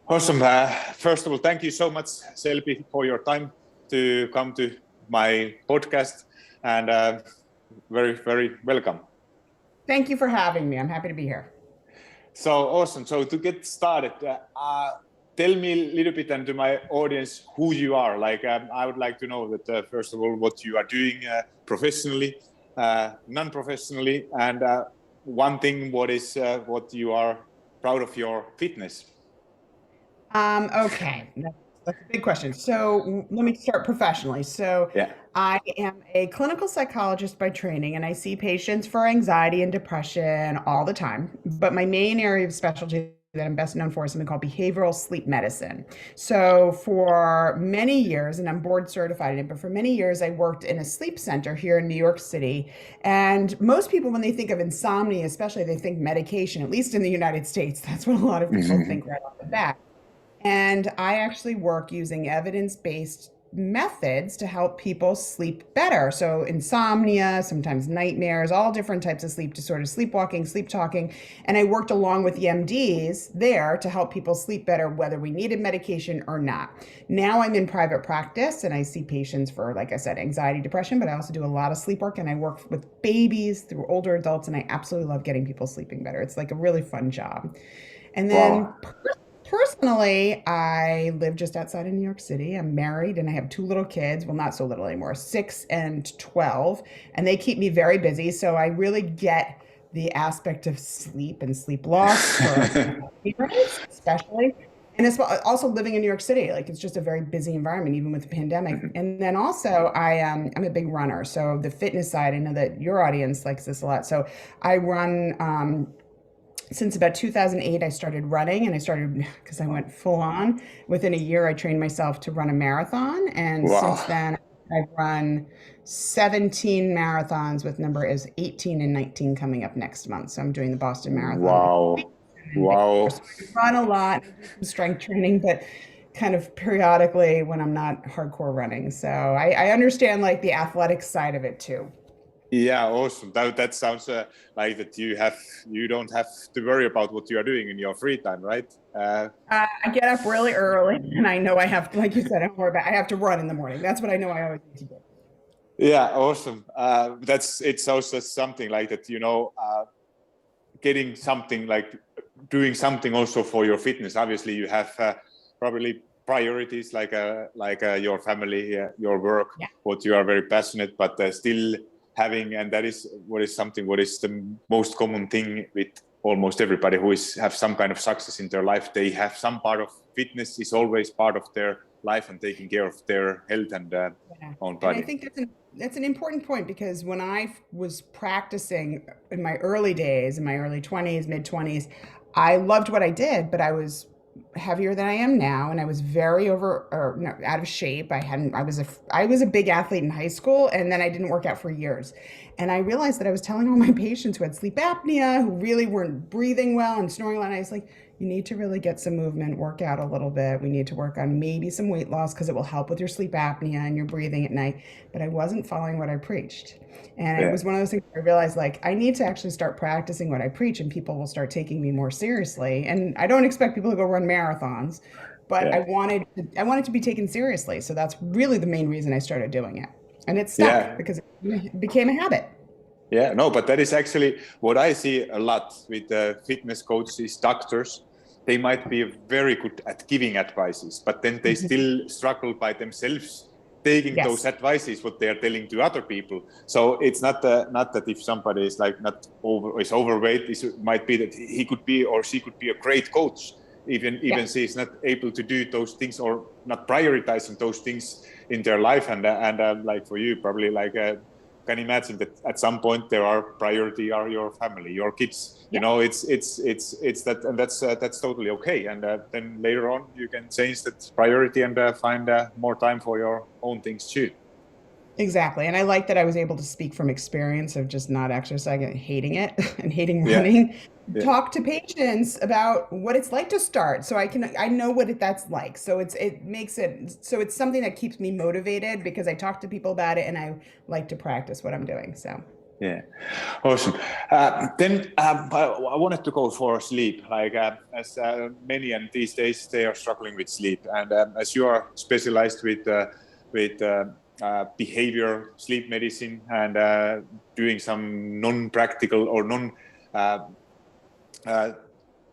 Awesome. First of all, thank you so much, Shelby, for your time to come to my podcast, and very, very welcome. Thank you for having me. I'm happy to be here. So awesome. So to get started, tell me a little bit and to my audience who you are. I would like to know that first of all, what you are doing professionally, non-professionally, and one thing, what you are proud of your fitness. Okay, that's a big question. So let me start professionally. So Yeah. I am a clinical psychologist by training, and I see patients for anxiety and depression all the time. But my main area of specialty that I'm best known for is something called behavioral sleep medicine. So for many years, and I'm board certified in it, but for many years I worked in a sleep center here in New York City. And most people, when they think of insomnia, especially, they think medication, at least in the United States. That's what a lot of people think right off the bat. And I actually work using evidence-based methods to help people sleep better. So insomnia, sometimes nightmares, all different types of sleep disorders, sleepwalking, sleep talking. And I worked along with the MDs there to help people sleep better, whether we needed medication or not. Now I'm in private practice and I see patients for, like I said, anxiety, depression, but I also do a lot of sleep work and I work with babies through older adults. And I absolutely love getting people sleeping better. It's like a really fun job. And then Wow. personally, I live just outside of New York City. I'm married and I have two little kids. Well, not so little anymore, 6 and 12. And they keep me very busy. So I really get the aspect of sleep and sleep loss for parents, especially. And it's also living in New York City. Like it's just a very busy environment, even with the pandemic. And then also, I'm a big runner. So the fitness side, I know that your audience likes this a lot. So I run since about 2008, I started running and I started because I went full on. Within a year, I trained myself to run a marathon. And since Wow. then, I've run 17 marathons with number is 18 and 19 coming up next month. So I'm doing the Boston Marathon Wow. in May. So Wow. I run a lot, I do some strength training, but kind of periodically when I'm not hardcore running. So I understand like the athletic side of it too. Yeah, awesome. That sounds like that you don't have to worry about what you are doing in your free time, right? I get up really early and I know I have, like you said, I don't worry about, I have to run in the morning. That's what I know I always need to do. Yeah, awesome. It's also something like that, getting something like doing something also for your fitness. Obviously, you have probably priorities like your family, your work, Yeah. what you are very passionate, but still having, and that is what is the most common thing with almost everybody who is have some kind of success in their life. They have some part of fitness is always part of their life and taking care of their health and Yeah. own And I body. think that's an important point because when I was practicing in my early days, in my early 20s, mid 20s, I loved what I did, but I was heavier than I am now and I was very over or no, out of shape. I was a big athlete in high school and then I didn't work out for years. And I realized that I was telling all my patients who had sleep apnea, who really weren't breathing well and snoring a lot, and I was like, you need to really get some movement, work out a little bit. We need to work on maybe some weight loss because it will help with your sleep apnea and your breathing at night. But I wasn't following what I preached. And it Yeah, was one of those things where I realized like I need to actually start practicing what I preach and people will start taking me more seriously. And I don't expect people to go run marathons, but yeah, I wanted to be taken seriously. So that's really the main reason I started doing it. And it stuck yeah. because it became a habit. Yeah, no, but that is actually what I see a lot with fitness coaches, doctors. They might be very good at giving advices, but then they Mhm. still struggle by themselves taking those Yes. advices what they are telling to other people. So it's not that if somebody is like not over is overweight, it might be that he could be or she could be a great coach. Yeah. Even she is not able to do those things or not prioritizing those things in their life, and like for you probably like can imagine that at some point there are priority are your family, your kids. Yeah. It's that, and that's totally okay. And then later on, you can change that priority and find more time for your own things too. Exactly. And I like that I was able to speak from experience of just not exercising and hating it and hating Yeah, running. yeah, Talk to patients about what it's like to start. So I know what that's like. So it makes it so it's something that keeps me motivated because I talk to people about it and I like to practice what I'm doing. So Yeah, awesome. Then I wanted to go for sleep. Like as many and these days they are struggling with sleep, and as you are specialized with behavior sleep medicine and doing some non-practical or non uh,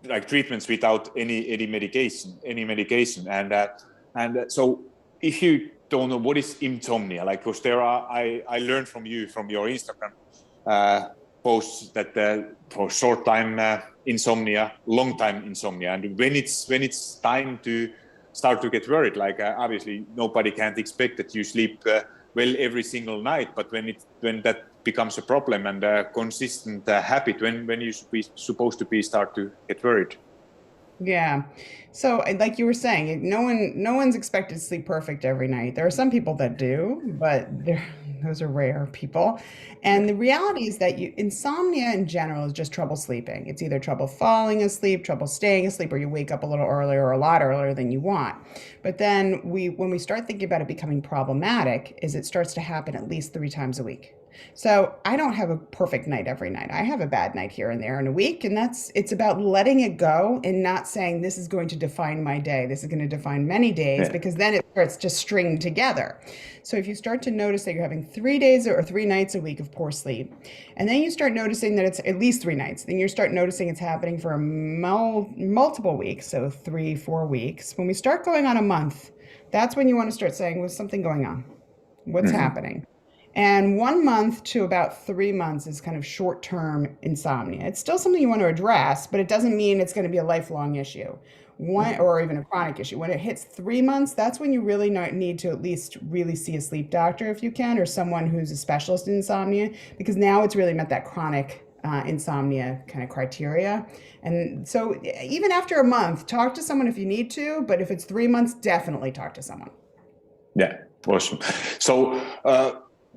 like treatments without any medication, and so if you don't know what is insomnia, like because there are I learned from you from your Instagram posts that for short time insomnia, long time insomnia, and when it's time to start to get worried, like obviously nobody can't expect that you sleep well every single night, but when that becomes a problem and a consistent habit, when you should be supposed to be start to get worried. Yeah. So, like you were saying, no one's expected to sleep perfect every night. There are some people that do, but those are rare people. Yeah. And the reality is that insomnia in general is just trouble sleeping. It's either trouble falling asleep, trouble staying asleep, or you wake up a little earlier or a lot earlier than you want. But then when we start thinking about it becoming problematic, is it starts to happen at least 3 times a week. So I don't have a perfect night every night. I have a bad night here and there in a week, and it's about letting it go and not saying this is going to define my day. This is going to define many days, Yeah. because then it starts to string together. So if you start to notice that you're having 3 days or 3 nights a week of poor sleep, and then you start noticing that it's at least 3 nights, then you start noticing it's happening for multiple weeks, so 3, 4 weeks. When we start going on a month, that's when you want to start saying, "Was something going on? What's Hmm. happening?" And 1 month to about 3 months is kind of short term insomnia. It's still something you want to address, but it doesn't mean it's going to be a lifelong issue, one Hmm. or even a chronic issue. When it hits 3 months, that's when you really need to at least really see a sleep doctor if you can, or someone who's a specialist in insomnia, because now it's really met that chronic insomnia kind of criteria. And so, even after a month, talk to someone if you need to, but if it's 3 months, definitely talk to someone. Yeah, awesome. So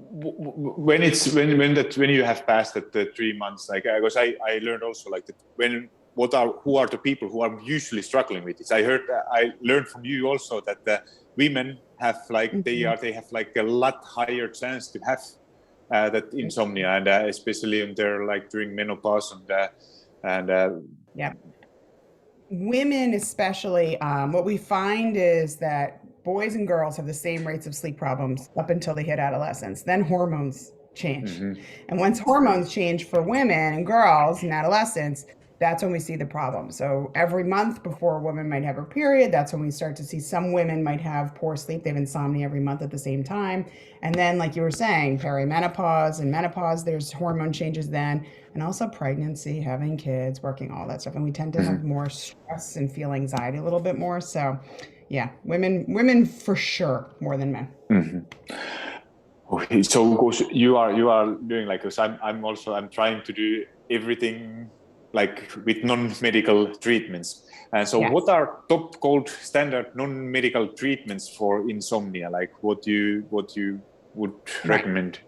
when you have passed the 3 months, like because I learned also like that who are the people who are usually struggling with this. I learned from you also that women have like Mhm. they have like a lot higher chance to have that insomnia, and especially when they're like during menopause and Yeah. Women, especially, what we find is that boys and girls have the same rates of sleep problems up until they hit adolescence. Then hormones change. mhm. And once hormones change for women and girls in adolescence, that's when we see the problem. So every month before a woman might have her period, that's when we start to see some women might have poor sleep. They have insomnia every month at the same time. And then, like you were saying, perimenopause and menopause, there's hormone changes then, and also pregnancy, having kids, working, all that stuff. And we tend to have Mhm. more stress and feel anxiety a little bit more. So, yeah, women for sure more than men. Mhm. Okay, so Gosh, you are doing like this. I'm trying to do everything like with non-medical treatments. And so, what Yes. are top gold standard non-medical treatments for insomnia? Like what you would Right. recommend?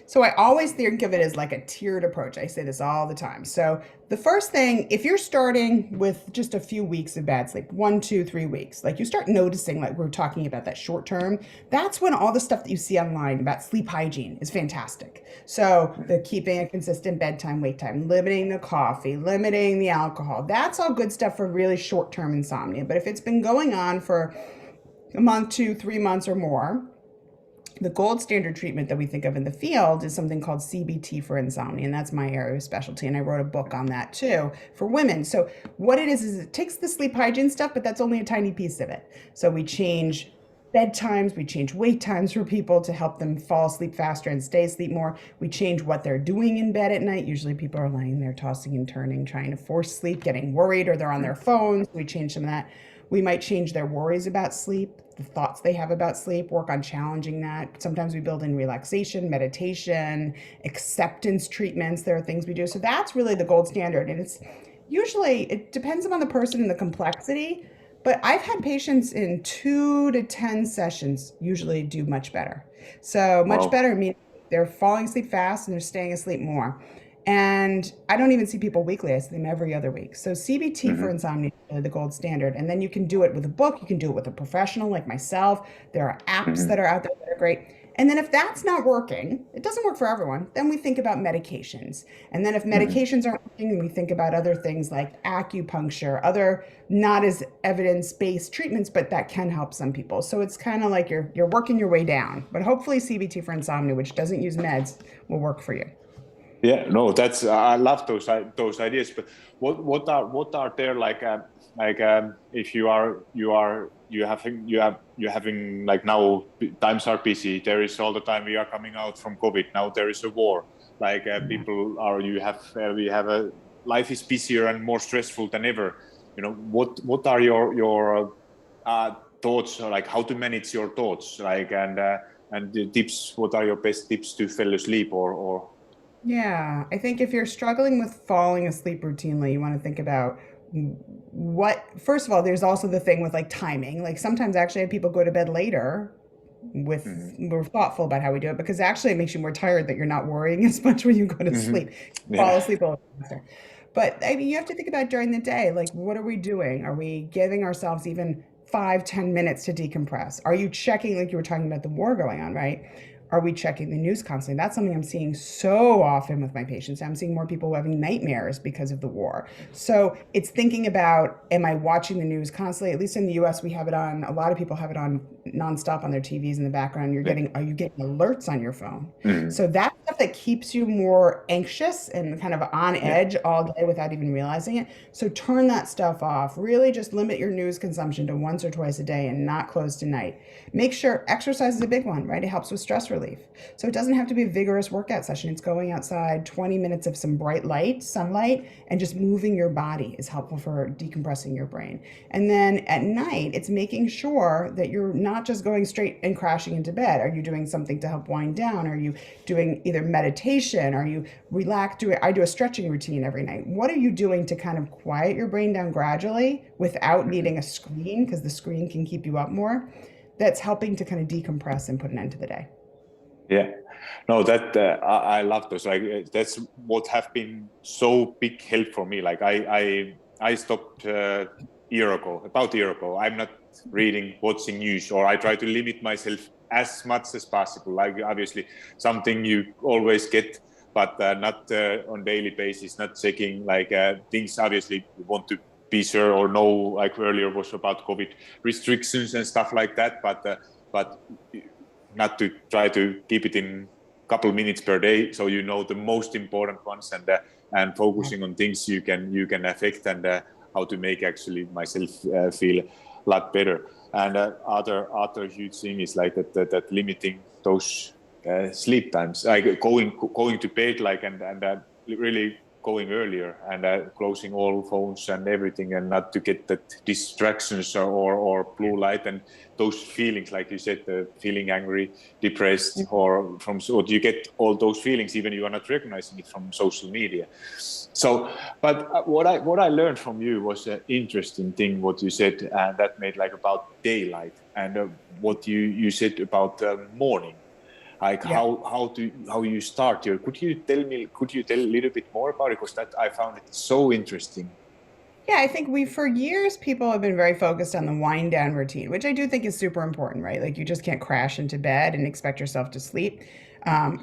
So I always think of it as like a tiered approach. I say this all the time. So the first thing, if you're starting with just a few weeks of bad sleep, 1, 2, 3 weeks, like you start noticing, like we're talking about that short term, that's when all the stuff that you see online about sleep hygiene is fantastic. So the keeping a consistent bedtime, wake time, limiting the coffee, limiting the alcohol, that's all good stuff for really short term insomnia. But if it's been going on for a month, 2, 3 months or more, the gold standard treatment that we think of in the field is something called CBT for insomnia, and that's my area of specialty. And I wrote a book on that too for women. So what it is it takes the sleep hygiene stuff, but that's only a tiny piece of it. So we change bedtimes, we change wake times for people to help them fall asleep faster and stay asleep more. We change what they're doing in bed at night. Usually people are lying there tossing and turning, trying to force sleep, getting worried, or they're on their phones. We change some of that. We might change their worries about sleep, the thoughts they have about sleep, work on challenging that. Sometimes we build in relaxation, meditation, acceptance treatments. There are things we do. So that's really the gold standard. And it depends upon the person and the complexity. But I've had patients in 2 to 10 sessions usually do much better. So much Wow. better means they're falling asleep fast and they're staying asleep more. And I don't even see people weekly. I see them every other week. So CBT for Hmm. insomnia is really the gold standard. And then you can do it with a book. You can do it with a professional like myself. There are apps that Hmm. are out there that are great. And then if that's not working, it doesn't work for everyone, then we think about medications. And then if Mhm. medications aren't working, we think about other things like acupuncture, other not as evidence-based treatments, but that can help some people. So it's kind of like you're working your way down. But hopefully CBT for insomnia, which doesn't use meds, will work for you. Yeah, no, that's I love those ideas. But what are there if you're having like now times are busy. There is all the time we are coming out from COVID. Now there is a war. Like Yeah. people are you have we have a life is busier and more stressful than ever. What are your thoughts, or like how to manage your thoughts, like and the tips. What are your best tips to fall asleep or Yeah, I think if you're struggling with falling asleep routinely, you want to think about what, first of all, there's also the thing with like timing. Like sometimes actually people go to bed later with, Mhm. we're thoughtful about how we do it because actually it makes you more tired that you're not worrying as much when you go to Mhm. sleep. Fall Yeah. asleep a little faster. But I mean, you have to think about during the day, like what are we doing? Are we giving ourselves even 5, 10 minutes to decompress? Are you checking, like you were talking about the war going on, right? Are we checking the news constantly? That's something I'm seeing so often with my patients. I'm seeing more people having nightmares because of the war. So it's thinking about, am I watching the news constantly? At least in the US, we have it on, a lot of people have it on nonstop on their TVs in the background. Yeah. Are you getting alerts on your phone? Mhm. So that's stuff that keeps you more anxious and kind of on Yeah. edge all day without even realizing it. So turn that stuff off. Really just limit your news consumption to once or twice a day and not close to night. Make sure exercise is a big one, right? It helps with stress relief. So it doesn't have to be a vigorous workout session. It's going outside, 20 minutes of some bright light, sunlight, and just moving your body is helpful for decompressing your brain. And then at night, it's making sure that you're not just going straight and crashing into bed. Are you doing something to help wind down? Are you doing either meditation? Are you I do a stretching routine every night. What are you doing to kind of quiet your brain down gradually without Mhm. needing a screen, because the screen can keep you up more? That's helping to kind of decompress and put an end to the day. Yeah. No, that I love those. Like that's what have been so big help for me. Like I stopped about a year ago. I'm not reading, watching news, or I try to limit myself as much as possible. Like obviously something you always get, but not on daily basis. Not checking like things. Obviously, you want to be sure or know. Like earlier was about COVID restrictions and stuff like that, but not to try to keep it in couple minutes per day, so the most important ones, and focusing on things you can affect, and how to make actually myself feel a lot better. And other huge thing is like that limiting those sleep times, like going to bed, like and really going earlier, and closing all phones and everything, and not to get that distractions or blue light and those feelings, like you said, feeling angry, depressed, or you get all those feelings even you are not recognizing it from social media. So, but what I learned from you was an interesting thing what you said, and that made like about daylight, and what you said about morning, like Yeah. how you start here. Could you tell a little bit more about it, because that I found it so interesting. Yeah, I think for years, people have been very focused on the wind down routine, which I do think is super important, right? Like you just can't crash into bed and expect yourself to sleep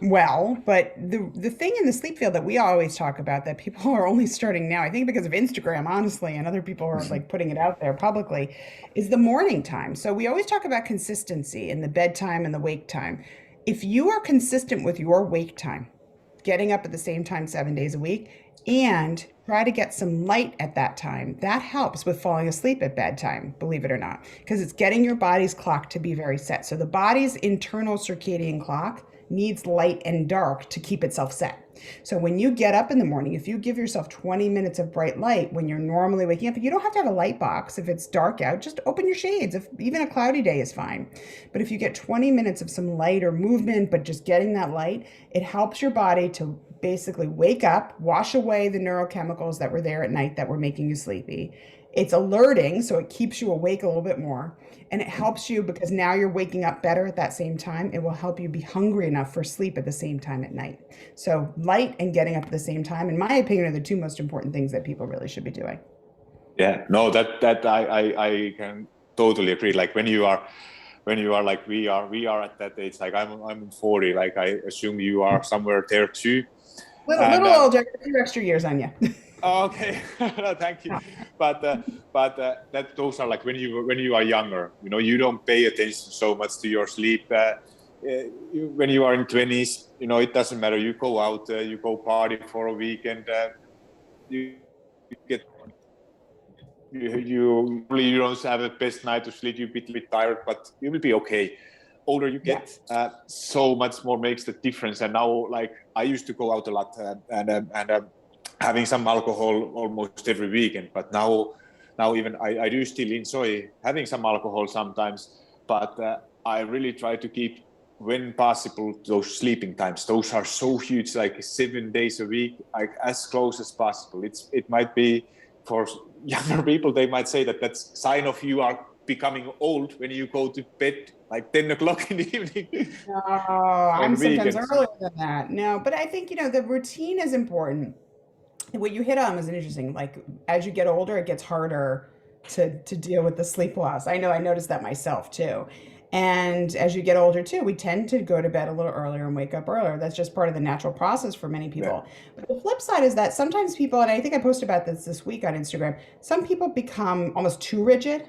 well. But the thing in the sleep field that we always talk about that people are only starting now, I think because of Instagram, honestly, and other people are like putting it out there publicly, is the morning time. So we always talk about consistency in the bedtime and the wake time. If you are consistent with your wake time, getting up at the same time 7 days a week, and try to get some light at that time. That helps with falling asleep at bedtime, believe it or not, because it's getting your body's clock to be very set. So the body's internal circadian clock needs light and dark to keep itself set. So when you get up in the morning, if you give yourself 20 minutes of bright light when you're normally waking up, you don't have to have a light box. If it's dark out, just open your shades. If even a cloudy day is fine. But if you get 20 minutes of some light or movement, but just getting that light, it helps your body to basically wake up, wash away the neurochemicals that were there at night that were making you sleepy. It's alerting, so it keeps you awake a little bit more. And it helps you because now you're waking up better at that same time. It will help you be hungry enough for sleep at the same time at night. So, light and getting up at the same time, in my opinion, are the two most important things that people really should be doing. Yeah, no, that I can totally agree. Like when you are when you are like we are at that age. Like I'm 40. Like I assume you are somewhere there too. Little older, a few extra years on you. Okay, no, thank you. That those are like when you are younger. You don't pay attention so much to your sleep. When you are in 20s, it doesn't matter. You go out, you go party for a weekend. You get you don't have the best night of sleep. You're a bit tired, but you will be okay. Older you get, so much more makes the difference. And now, like I used to go out a lot and having some alcohol almost every weekend. But now even I do still enjoy having some alcohol sometimes. But I really try to keep, when possible, those sleeping times. Those are so huge, like 7 days a week, like as close as possible. It might be for younger people, they might say that that's sign of you are becoming old when you go to bed like 10 o'clock in the evening. No, I'm sometimes weekends. earlier than that. No, but I think, the routine is important. What you hit on was interesting. Like as you get older, it gets harder to deal with the sleep loss. I know I noticed that myself too. And as you get older too, we tend to go to bed a little earlier and wake up earlier. That's just part of the natural process for many people. Yeah. But the flip side is that sometimes people, and I think I posted about this week on Instagram, some people become almost too rigid.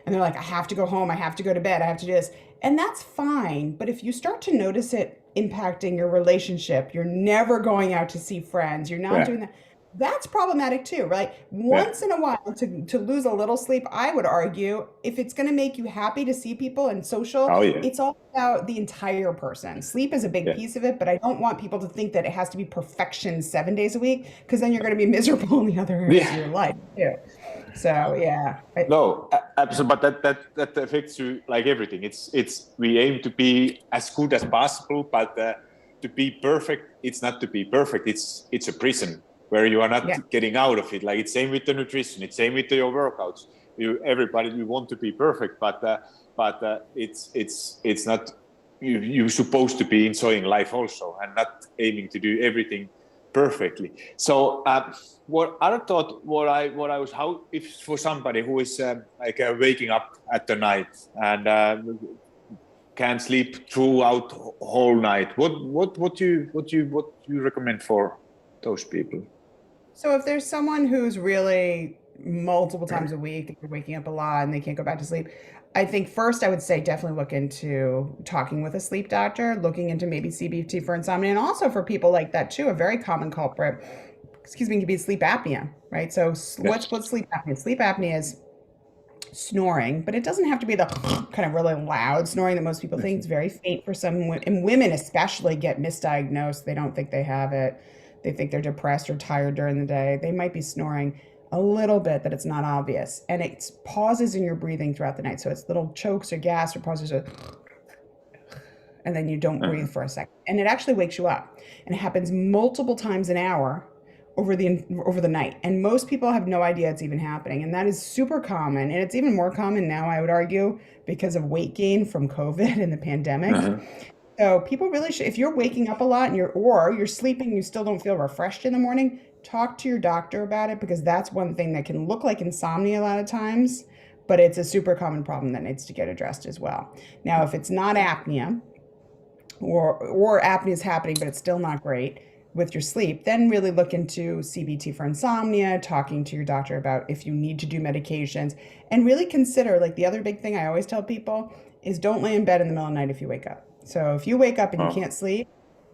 And they're like, I have to go home, I have to go to bed, I have to do this. And that's fine. But if you start to notice it impacting your relationship, you're never going out to see friends, you're not doing that. That's problematic too, right? Once in a while to lose a little sleep, I would argue, if it's going to make you happy to see people and social, it's all about the entire person. Sleep is a big piece of it, but I don't want people to think that it has to be perfection 7 days a week, because then you're going to be miserable in the other areas of your life too. So no, absolutely. But that affects you like everything. It's we aim to be as good as possible, but to be perfect, it's not to be perfect. It's a prison where you are not getting out of it. Like it's same with the nutrition. It's same with your workouts. Everybody, we want to be perfect, but it's not. You're supposed to be enjoying life also, and not aiming to do everything perfectly. So what I thought, what I was, how if for somebody who is waking up at the night and can't sleep throughout whole night, what you recommend for those people? So if there's someone who's really multiple times a week, they're waking up a lot and they can't go back to sleep, I think first I would say definitely look into talking with a sleep doctor, looking into maybe CBT for insomnia, and also for people like that too, a very common culprit, can be sleep apnea, right? So what's sleep apnea? Sleep apnea is snoring, but it doesn't have to be the kind of really loud snoring that most people think. It's very faint for some, and women especially get misdiagnosed. They don't think they have it. They think they're depressed or tired during the day. They might be snoring a little bit, but it's not obvious. And it pauses in your breathing throughout the night. So it's little chokes or gasps or pauses, and then you don't breathe for a second. And it actually wakes you up. And it happens multiple times an hour over the night. And most people have no idea it's even happening. And that is super common. And it's even more common now, I would argue, because of weight gain from COVID and the pandemic. So people really should, if you're waking up a lot and you're sleeping and you still don't feel refreshed in the morning, talk to your doctor about it, because that's one thing that can look like insomnia a lot of times, but it's a super common problem that needs to get addressed as well. Now, if it's not apnea or apnea is happening, but it's still not great with your sleep, then really look into CBT for insomnia, talking to your doctor about if you need to do medications, and really consider, like the other big thing I always tell people is don't lay in bed in the middle of the night if you wake up. So if you wake up and you can't sleep,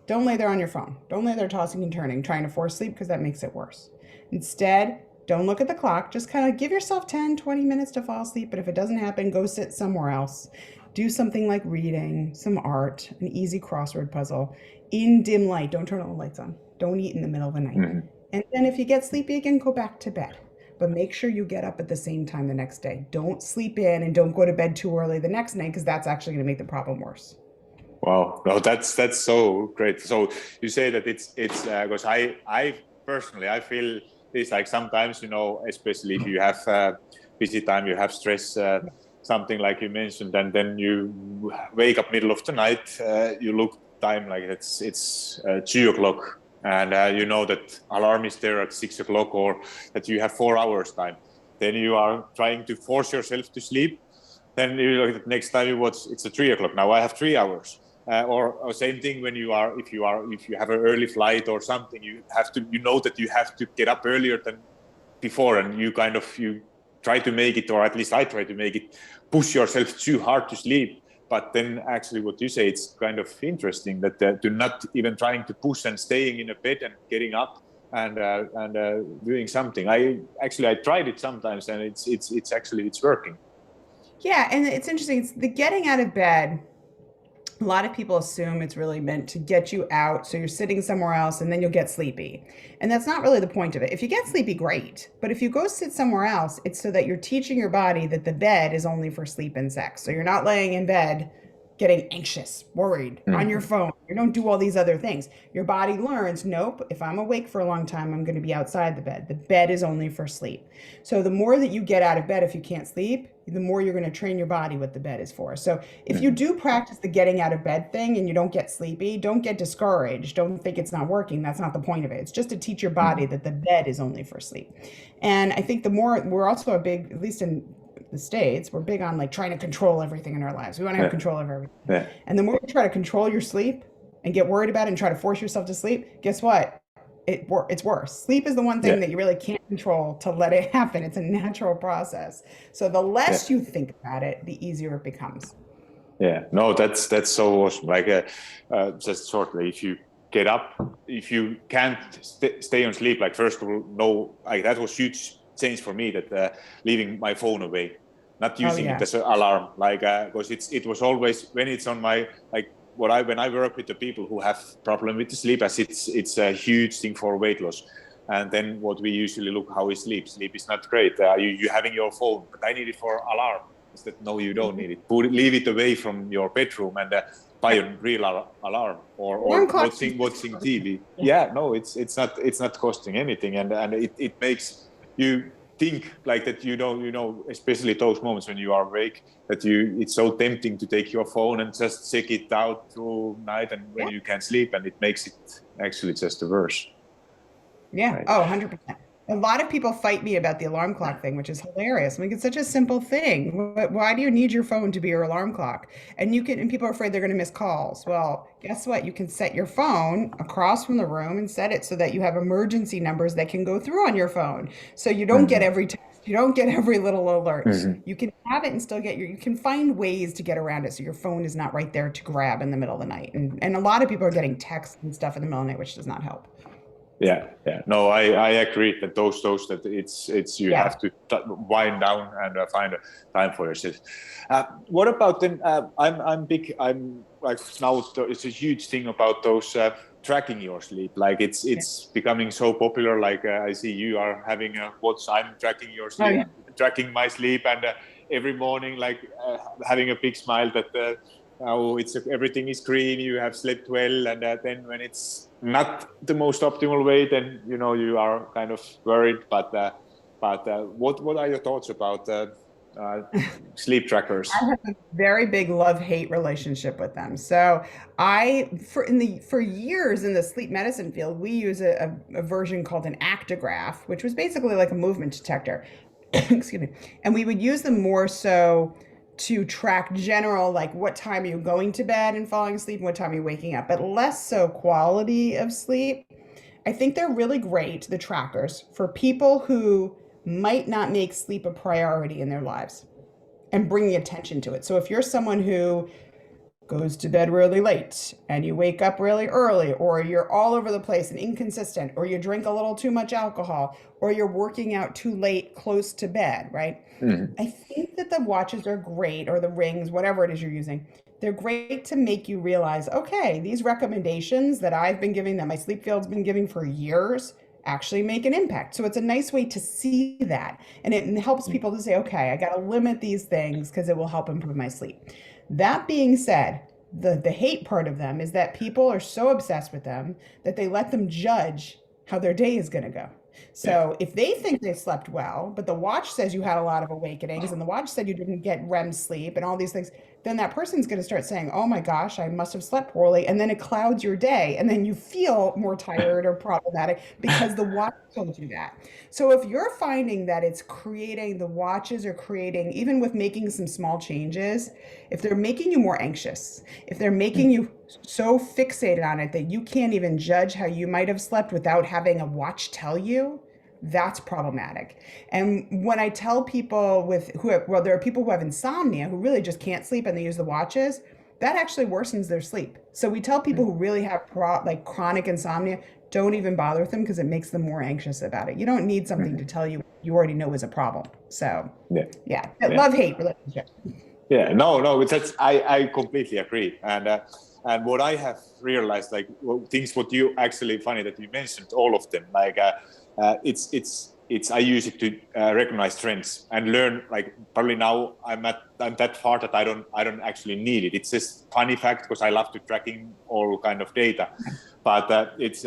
don't lay there on your phone. Don't lay there tossing and turning, trying to force sleep, because that makes it worse. Instead, don't look at the clock. Just kind of give yourself 10, 20 minutes to fall asleep. But if it doesn't happen, go sit somewhere else. Do something like reading, some art, an easy crossword puzzle in dim light. Don't turn all the lights on. Don't eat in the middle of the night. And then if you get sleepy again, go back to bed. But make sure you get up at the same time the next day. Don't sleep in and don't go to bed too early the next night, because that's actually going to make the problem worse. Wow, no, that's so great. So you say that it's because I personally I feel this, like sometimes, especially if you have busy time, you have stress, something like you mentioned, and then you wake up middle of the night, you look time like it's 2 o'clock, and you know that alarm is there at 6 o'clock, or that you have 4 hours time. Then you are trying to force yourself to sleep, then you look at next time you watch, it's a 3 o'clock. Now I have 3 hours. Or same thing when if you have an early flight or something, you know that you have to get up earlier than before, and you try to make it, or at least I try to make it, push yourself too hard to sleep. But then actually what you say, it's kind of interesting that do not even trying to push and staying in a bed and getting up and doing something. I tried it sometimes, and it's working. Yeah, and it's interesting. It's the getting out of bed. A lot of people assume it's really meant to get you out so you're sitting somewhere else and then you'll get sleepy. And that's not really the point of it. If you get sleepy, great. But if you go sit somewhere else, it's so that you're teaching your body that the bed is only for sleep and sex. So you're not laying in bed getting anxious, worried, on your phone. You don't do all these other things. Your body learns, nope, if I'm awake for a long time, I'm going to be outside the bed. The bed is only for sleep. So the more that you get out of bed if you can't sleep, the more you're going to train your body what the bed is for. So if you do practice the getting out of bed thing and you don't get sleepy, don't get discouraged. Don't think it's not working. That's not the point of it. It's just to teach your body that the bed is only for sleep. And I think the more, we're also a big, at least in the States, we're big on like trying to control everything in our lives. We want to have control over everything. Yeah. And the more you try to control your sleep and get worried about it and try to force yourself to sleep, guess what? It's worse. Sleep is the one thing that you really can't control to let it happen. It's a natural process. So the less you think about it, the easier it becomes. Yeah, no, that's so awesome. Like just shortly, if you get up, if you can't stay on sleep, like first of all, no, like that was huge change for me, that leaving my phone away, not using it as an alarm, like because it was always when it's on my, like when I work with the people who have problem with the sleep, as it's a huge thing for weight loss. And then what we usually look, how is sleep? Sleep is not great. You having your phone, but I need it for alarm. Is that no, you don't need it. Leave it away from your bedroom and buy a real alarm or watching TV. Yeah, no, it's not costing anything, and it makes you think like that. You know, especially those moments when you are awake, that it's so tempting to take your phone and just check it out through night, and when you can't sleep, and it makes it actually just worse. Yeah. Right. Oh, 100%. A lot of people fight me about the alarm clock thing, which is hilarious. I mean, it's such a simple thing. Why do you need your phone to be your alarm clock? And people are afraid they're going to miss calls. Well, guess what? You can set your phone across from the room and set it so that you have emergency numbers that can go through on your phone. So you don't get every text, you don't get every little alert. You can have it and still you can find ways to get around it so your phone is not right there to grab in the middle of the night. And a lot of people are getting texts and stuff in the middle of the night, which does not help. Yeah. No, I agree that those that it's you have to wind down and find a time for yourself. What about then? I'm like now it's a huge thing about those tracking your sleep. Like it's becoming so popular. Like I see you are having a watch. I'm tracking your sleep, tracking my sleep, and every morning like having a big smile that. Everything is green, you have slept well, and then when it's not the most optimal way, then you are kind of worried. But what are your thoughts about sleep trackers? I have a very big love-hate relationship with them. So for years in the sleep medicine field, we use a version called an actigraph, which was basically like a movement detector. Excuse me. And we would use them more so to track general, like what time are you going to bed and falling asleep and what time are you waking up, but less so quality of sleep. I think they're really great, the trackers, for people who might not make sleep a priority in their lives and bringing attention to it. So if you're someone who goes to bed really late and you wake up really early, or you're all over the place and inconsistent, or you drink a little too much alcohol, or you're working out too late close to bed, right? I think that the watches are great, or the rings, whatever it is you're using. They're great to make you realize, okay, these recommendations that I've been giving, that my sleep field's been giving for years, actually make an impact. So it's a nice way to see that. And it helps people to say, okay, I got to limit these things because it will help improve my sleep. That being said, the hate part of them is that people are so obsessed with them that they let them judge how their day is going to go. So if they think they slept well, but the watch says you had a lot of awakenings and the watch said you didn't get REM sleep and all these things, then that person's going to start saying, oh my gosh, I must have slept poorly. And then it clouds your day. And then you feel more tired or problematic because the watch told you that. So if you're finding that it's creating, the watches are creating, even with making some small changes, if they're making you more anxious, if they're making you so fixated on it that you can't even judge how you might have slept without having a watch tell you, that's problematic. And when I tell people well, there are people who have insomnia who really just can't sleep and they use the watches, that actually worsens their sleep. So we tell people who really have like chronic insomnia, don't even bother with them because it makes them more anxious about it. You don't need something to tell you already know is a problem. So yeah. Love-hate relationship. Yeah, no, I completely agree. And what I have realized, like things what you actually funny that you mentioned all of them, like it's I use it to recognize trends and learn. Like probably now I'm that far that I don't actually need it. It's just funny fact because I love to tracking all kind of data, but it's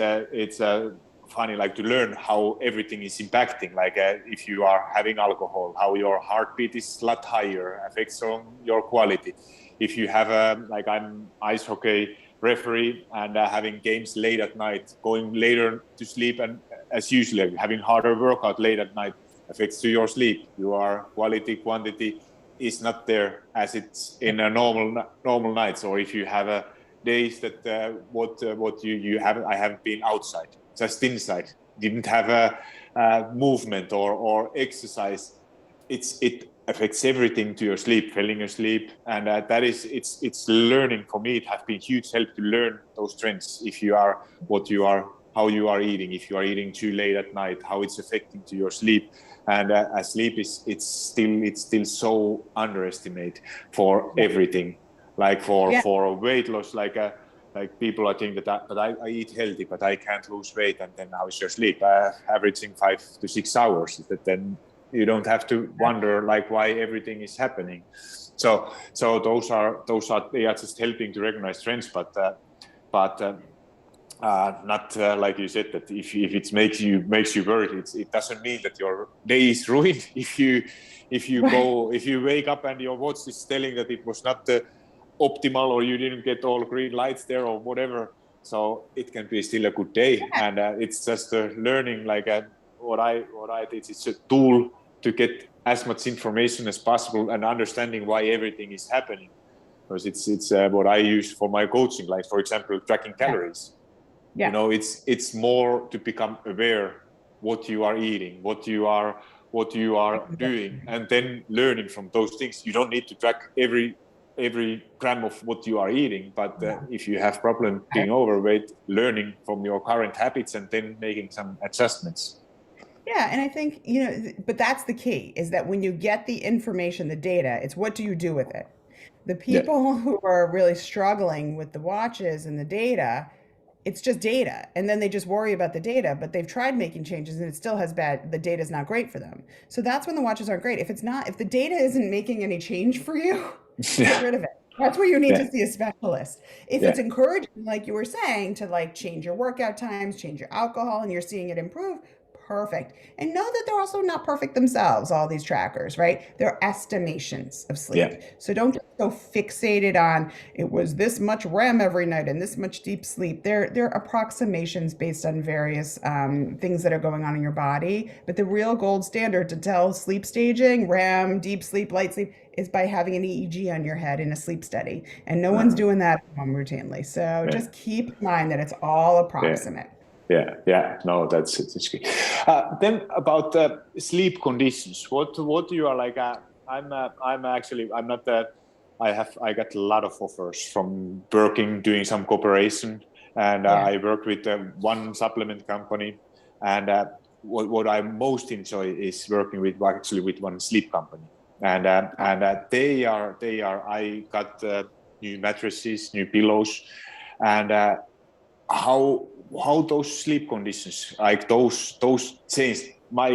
funny like to learn how everything is impacting. Like if you are having alcohol, how your heartbeat is a lot higher, affects on your quality. If you have like I'm ice hockey referee and having games late at night, going later to sleep, and as usual having harder workout late at night affects to your sleep. Your quantity is not there as it's in a normal nights. Or if you have days that what you haven't, I haven't been outside, just inside, didn't have a movement or exercise, it affects everything to your sleep, falling asleep, and that is it's learning. For me, it has been huge help to learn those trends. If you are what you are, how you are eating, if you are eating too late at night, how it's affecting to your sleep. And sleep is it's still so underestimated for everything. Like for weight loss, like people are thinking that I eat healthy, but I can't lose weight, and then how is your sleep? Averaging 5 to 6 hours. That then you don't have to wonder like why everything is happening. So those are they are just helping to recognize trends, but not like you said that if it makes you worried, it doesn't mean that your day is ruined. If you wake up and your watch is telling that it was not optimal, or you didn't get all green lights there or whatever, so it can be still a good day. And it's just learning. Like what I did, it's a tool to get as much information as possible and understanding why everything is happening. Because it's what I use for my coaching, like for example tracking calories. You know, it's more to become aware what you are eating, what you are doing, and then learning from those things. You don't need to track every gram of what you are eating, but if you have problem being overweight, learning from your current habits and then making some adjustments. Yeah, and I think, but that's the key, is that when you get the information, the data, it's what do you do with it? The people who are really struggling with the watches and the data, it's just data. And then they just worry about the data, but they've tried making changes and it still has the data's not great for them. So that's when the watches aren't great. If the data isn't making any change for you, get rid of it. That's where you need to see a specialist. If it's encouraging, like you were saying, to like change your workout times, change your alcohol, and you're seeing it improve, perfect. And know that they're also not perfect themselves, all these trackers, right? They're estimations of sleep. So don't get so fixated on it was this much REM every night and this much deep sleep. They're approximations based on various things that are going on in your body. But the real gold standard to tell sleep staging, REM, deep sleep, light sleep, is by having an EEG on your head in a sleep study. And no one's doing that at home routinely. So just keep in mind that it's all approximate. No, that's good. Then about sleep conditions, what you are like? I'm not that. I got a lot of offers from doing some cooperation, and I work with one supplement company, and what I most enjoy is working with one sleep company, and they are. I got new mattresses, new pillows, and how those sleep conditions, like those changed my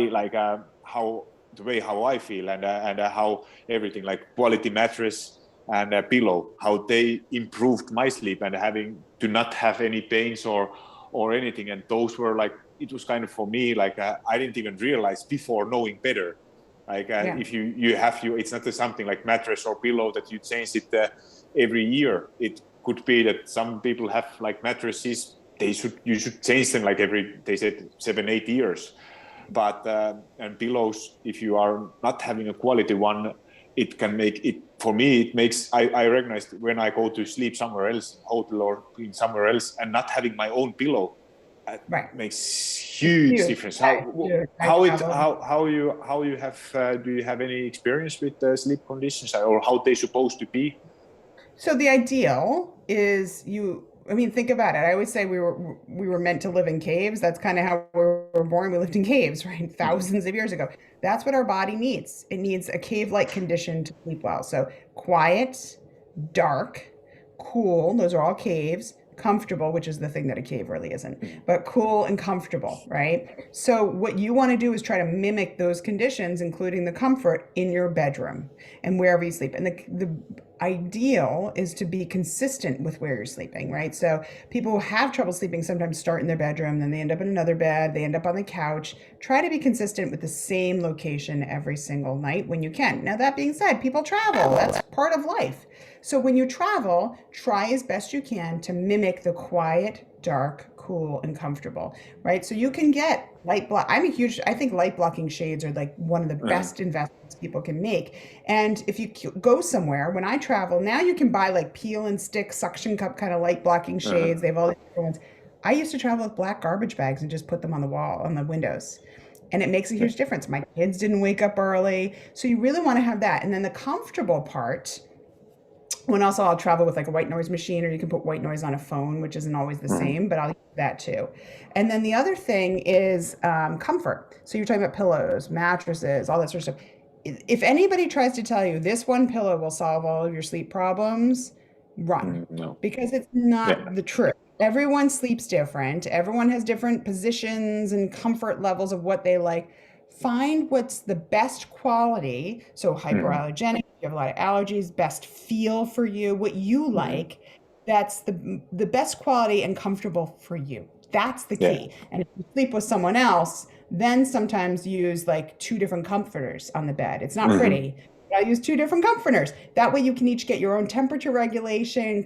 how the way how I feel, and how everything, like quality mattress and a pillow, how they improved my sleep and having to not have any pains or anything. And those were like, it was kind of for me like I didn't even realize before knowing better Like if you have it's not something like mattress or pillow that you change it every year. It could be that some people have like mattresses, you should change them like they said 7-8 years. But and pillows, if you are not having a quality one, it can make it, for me, it makes, I recognize when I go to sleep somewhere else, hotel or in somewhere else, and not having my own pillow, makes huge difference. How you have do you have any experience with sleep conditions, or how they supposed to be? So the ideal is think about it. I always say we were meant to live in caves. That's kind of how we were born. We lived in caves, right? Thousands of years ago. That's what our body needs. It needs a cave-like condition to sleep well. So quiet, dark, cool, those are all caves. Comfortable, which is the thing that a cave really isn't, but cool and comfortable, right? So what you want to do is try to mimic those conditions, including the comfort, in your bedroom and wherever you sleep. And the ideal is to be consistent with where you're sleeping, right? So people who have trouble sleeping sometimes start in their bedroom, then they end up in another bed, they end up on the couch. Try to be consistent with the same location every single night when you can. Now, that being said, people travel. That's part of life. So when you travel, try as best you can to mimic the quiet, dark, cool, and comfortable, right? So you can get light block. I think light blocking shades are like one of the best investments people can make. And if you go somewhere, when I travel, now you can buy like peel and stick suction cup kind of light blocking shades. They have all these different ones. I used to travel with black garbage bags and just put them on the wall, on the windows. And it makes a huge difference. My kids didn't wake up early. So you really want to have that. And then the comfortable part, when also I'll travel with like a white noise machine, or you can put white noise on a phone, which isn't always the same, but I'll use that too. And then the other thing is comfort. So you're talking about pillows, mattresses, all that sort of stuff. If anybody tries to tell you this one pillow will solve all of your sleep problems, run. No. Because it's not the truth. Everyone sleeps different. Everyone has different positions and comfort levels of what they like. Find what's the best quality. So hypoallergenic, you have a lot of allergies, best feel for you, what you like. That's the best quality and comfortable for you. That's the key. And if you sleep with someone else, then sometimes use like 2 different comforters on the bed. It's not pretty. But I'll use 2 different comforters. That way you can each get your own temperature regulation,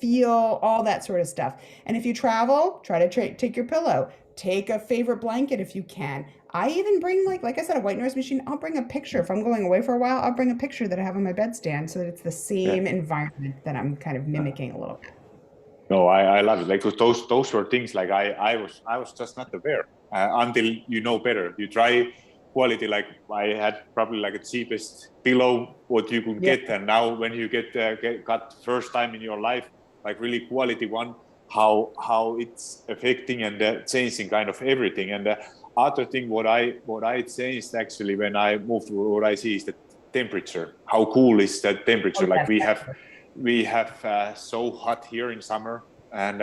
feel, all that sort of stuff. And if you travel, try to take your pillow. Take a favorite blanket if you can. I even bring like I said, a white noise machine. I'll bring a picture. If I'm going away for a while, I'll bring a picture that I have on my bedstand so that it's the same environment that I'm kind of mimicking a little bit. No, I love it. Like those were things like I was just not aware until you know better. You try quality. Like I had probably like a cheapest pillow what you could get, and now when you got first time in your life, like really quality one, how it's affecting and changing kind of everything. And other thing what I changed actually when I moved, what I see is the temperature. How cool is that temperature? Like we have so hot here in summer, and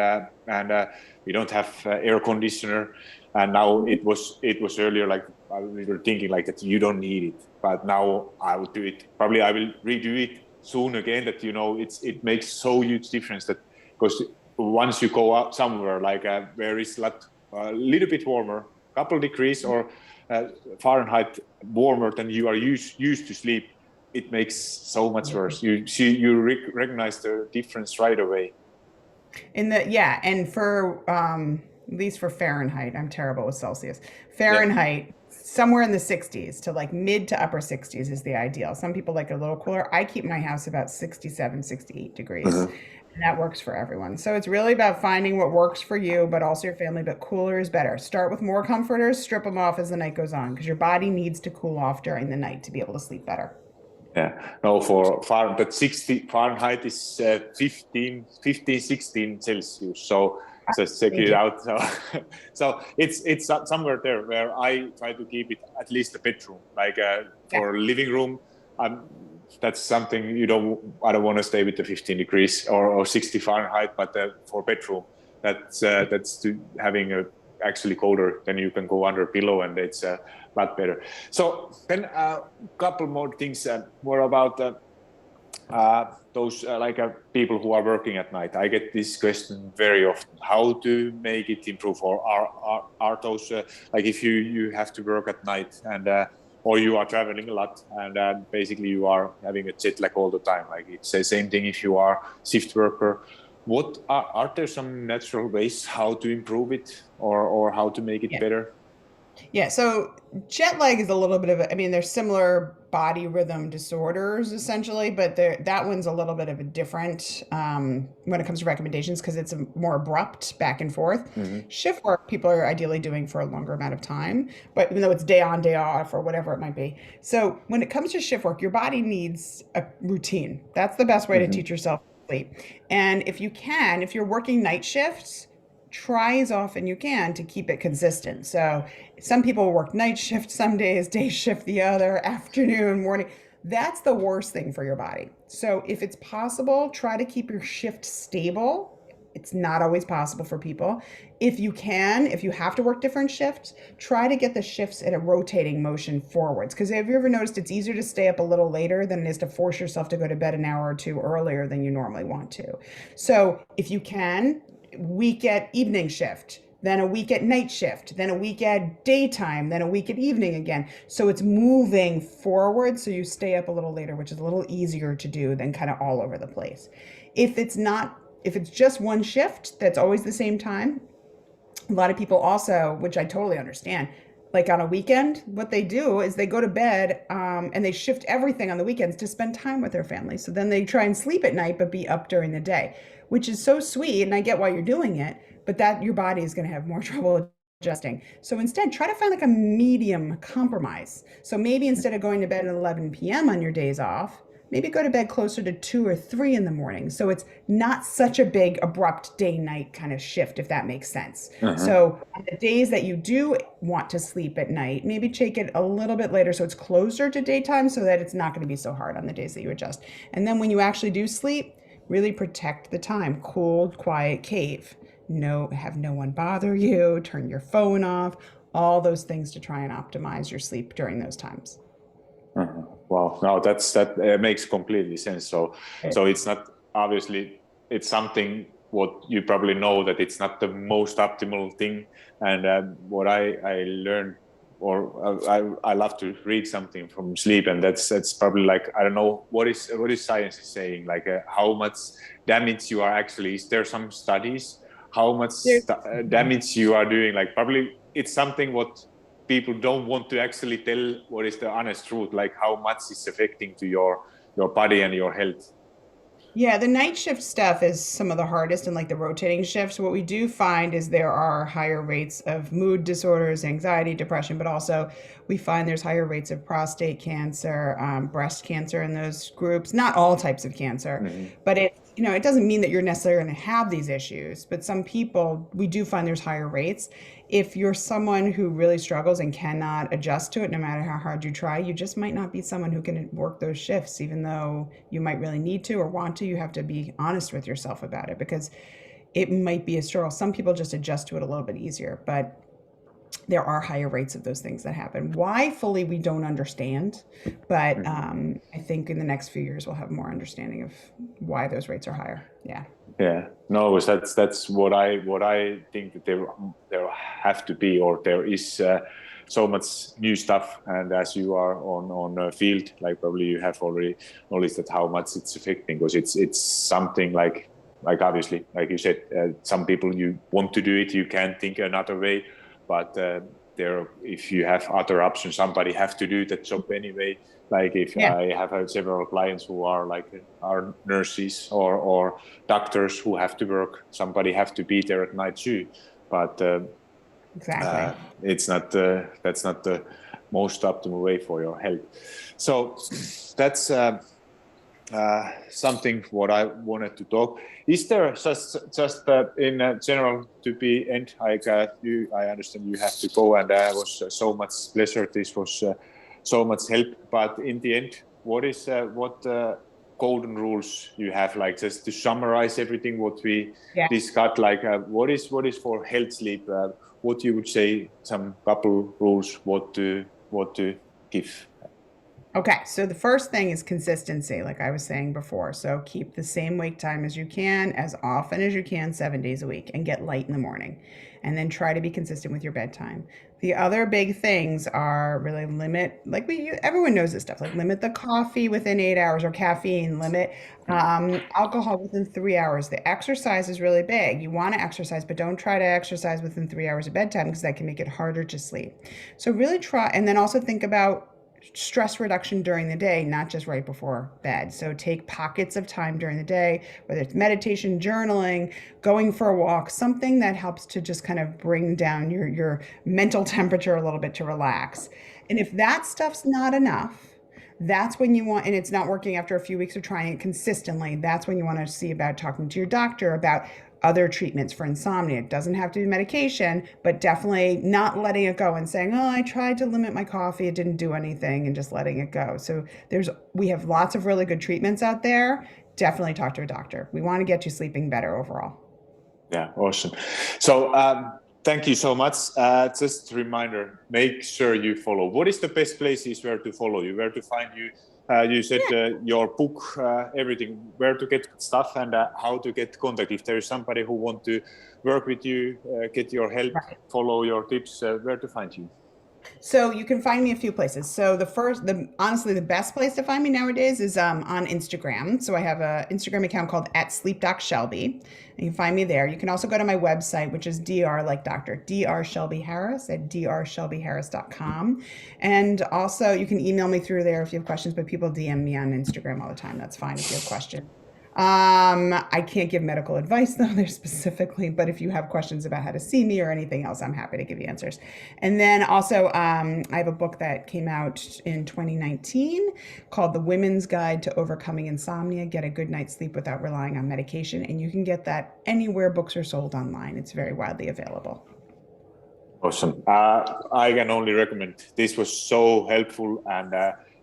we don't have air conditioner. And now it was earlier like we were thinking like that you don't need it, but now I will do it. Probably I will redo it soon again. That it makes so huge difference, that because once you go out somewhere like where it's a little bit warmer, couple degrees or Fahrenheit warmer than you are used to sleep, it makes so much worse. You recognize the difference right away. And for at least for Fahrenheit, I'm terrible with Celsius. Fahrenheit, somewhere in the 60s to like mid to upper 60s is the ideal. Some people like it a little cooler. I keep my house about 67, 68 degrees. And that works for everyone. So it's really about finding what works for you, but also your family. But cooler is better. Start with more comforters, strip them off as the night goes on, because your body needs to cool off during the night to be able to sleep better. Yeah, no, but 60 Fahrenheit is 15, 16 Celsius. So just check it out. So it's somewhere there where I try to keep it at least the bedroom, like for living room. That's something I don't want to stay with the 15 degrees or 60 Fahrenheit, but for bedroom, that's having a actually colder, then you can go under a pillow and it's a lot better. So then a couple more things more about those people who are working at night. I get this question very often: how to make it improve, or are those like if you have to work at night and or you are traveling a lot, and basically you are having a jet lag all the time. Like it's the same thing if you are shift worker. What are there some natural ways how to improve it, or how to make it Yeah. better? Yeah, so jet lag is a little bit of a, I mean, there's similar body rhythm disorders essentially, but that one's a little bit of a different when it comes to recommendations because it's a more abrupt back and forth. Hmm. Shift work, people are ideally doing for a longer amount of time, but even though it's day on, day off, or whatever it might be. So when it comes to shift work, your body needs a routine. That's the best way to Hmm. teach yourself to sleep. And if you can, if you're working night shifts, try as often you can to keep it consistent. So some people work night shift some days, day shift the other, afternoon, morning. That's the worst thing for your body. So if it's possible, try to keep your shift stable. It's not always possible for people. If you can, if you have to work different shifts, try to get the shifts in a rotating motion forwards. Because have you ever noticed it's easier to stay up a little later than it is to force yourself to go to bed an hour or two earlier than you normally want to? So if you can, week at evening shift, then a week at night shift, then a week at daytime, then a week at evening again. So it's moving forward so you stay up a little later, which is a little easier to do than kind of all over the place. If it's not, if it's just one shift that's always the same time, a lot of people also, which I totally understand, like on a weekend, what they do is they go to bed and they shift everything on the weekends to spend time with their family. So then they try and sleep at night, but be up during the day, which is so sweet. And I get why you're doing it, but that your body is going to have more trouble adjusting. So instead, try to find like a medium compromise. So maybe instead of going to bed at 11 p.m. on your days off, maybe go to bed closer to 2 or 3 in the morning. So it's not such a big abrupt day night kind of shift, if that makes sense. Uh-huh. So on the days that you do want to sleep at night, maybe take it a little bit later so it's closer to daytime so that it's not going to be so hard on the days that you adjust. And then when you actually do sleep, really protect the time. Cool, quiet cave. No, have no one bother you, turn your phone off, all those things to try and optimize your sleep during those times. Uh-huh. Wow, no, that makes completely sense. So it's not, obviously it's something what you probably know that it's not the most optimal thing. And what I learned, or I love to read something from sleep, and that's probably like, I don't know what is science is saying, like how much damage you are actually. Is there some studies how much There's, damage you are doing? Like probably it's something what people don't want to actually tell what is the honest truth, like how much is affecting to your body and your health. Yeah, the night shift stuff is some of the hardest and like the rotating shifts. What we do find is there are higher rates of mood disorders, anxiety, depression, but also we find there's higher rates of prostate cancer, breast cancer in those groups. Not all types of cancer, Mm-hmm. but it doesn't mean that you're necessarily going to have these issues. But some people, we do find there's higher rates. If you're someone who really struggles and cannot adjust to it, no matter how hard you try, you just might not be someone who can work those shifts, even though you might really need to or want to. You have to be honest with yourself about it because it might be a struggle. Some people just adjust to it a little bit easier, but there are higher rates of those things that happen. Why fully we don't understand, but Mm-hmm. I think in the next few years we'll have more understanding of why those rates are higher. Yeah. Yeah, no, that's what I think, that there have to be, or there is so much new stuff, and as you are on a field, like probably you have already knowledge that how much it's affecting, because it's something like obviously, like you said, some people you want to do it, you can think another way, but there, if you have other options, somebody have to do that job anyway. Like if Yeah. I have had several clients who are like are nurses or doctors who have to work, somebody have to be there at night too. But Exactly. it's not that's not the most optimal way for your health. So that's something what I wanted to talk. Is there just in general to be end? I understand you have to go, and it was so much pleasure. This was so much help. But in the end, what golden rules you have? Like just to summarize everything what we Yeah. discussed. Like what is for health sleep? What you would say? Some couple rules. What to give? Okay, so the first thing is consistency, like I was saying before. So keep the same wake time as you can, as often as you can, 7 days a week, and get light in the morning. And then try to be consistent with your bedtime. The other big things are really limit, like everyone knows this stuff, like limit the coffee within 8 hours or caffeine, limit alcohol within 3 hours. The exercise is really big. You want to exercise, but don't try to exercise within 3 hours of bedtime because that can make it harder to sleep. So really try, and then also think about stress reduction during the day, not just right before bed. So take pockets of time during the day, whether it's meditation, journaling, going for a walk, something that helps to just kind of bring down your mental temperature a little bit to relax. And if that stuff's not enough, that's when you want, and it's not working after a few weeks of trying it consistently, that's when you want to see about talking to your doctor about other treatments for insomnia. It doesn't have to be medication, but definitely not letting it go and saying, oh, I tried to limit my coffee, it didn't do anything, and just letting it go. So we have lots of really good treatments out there. Definitely talk to a doctor. We want to get you sleeping better overall. Yeah, awesome. So thank you so much. Just a reminder, make sure you follow. What is the best places where to follow you, where to find you? You said your book, everything, where to get stuff and how to get contact. If there is somebody who wants to work with you, get your help, follow your tips, where to find you? So you can find me a few places. So honestly, the best place to find me nowadays is on Instagram. So I have an Instagram account called @SleepDocShelby. And you can find me there. You can also go to my website, which is Dr. like Dr. Dr. Shelby Harris at drshelbyharris.com. And also you can email me through there if you have questions, but people DM me on Instagram all the time. That's fine if you have questions. I can't give medical advice though there specifically, but if you have questions about how to see me or anything else, I'm happy to give you answers. And then also, I have a book that came out in 2019 called The Women's Guide to Overcoming Insomnia, Get a Good Night's Sleep Without Relying on Medication. And you can get that anywhere books are sold online. It's very widely available. Awesome. I can only recommend. This was so helpful, and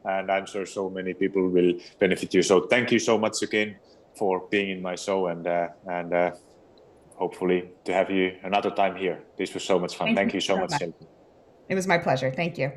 I'm sure so many people will benefit you. So thank you so much again for being in my show, and hopefully to have you another time here. This was so much fun. Thank you so much, Shelby. It was my pleasure. Thank you.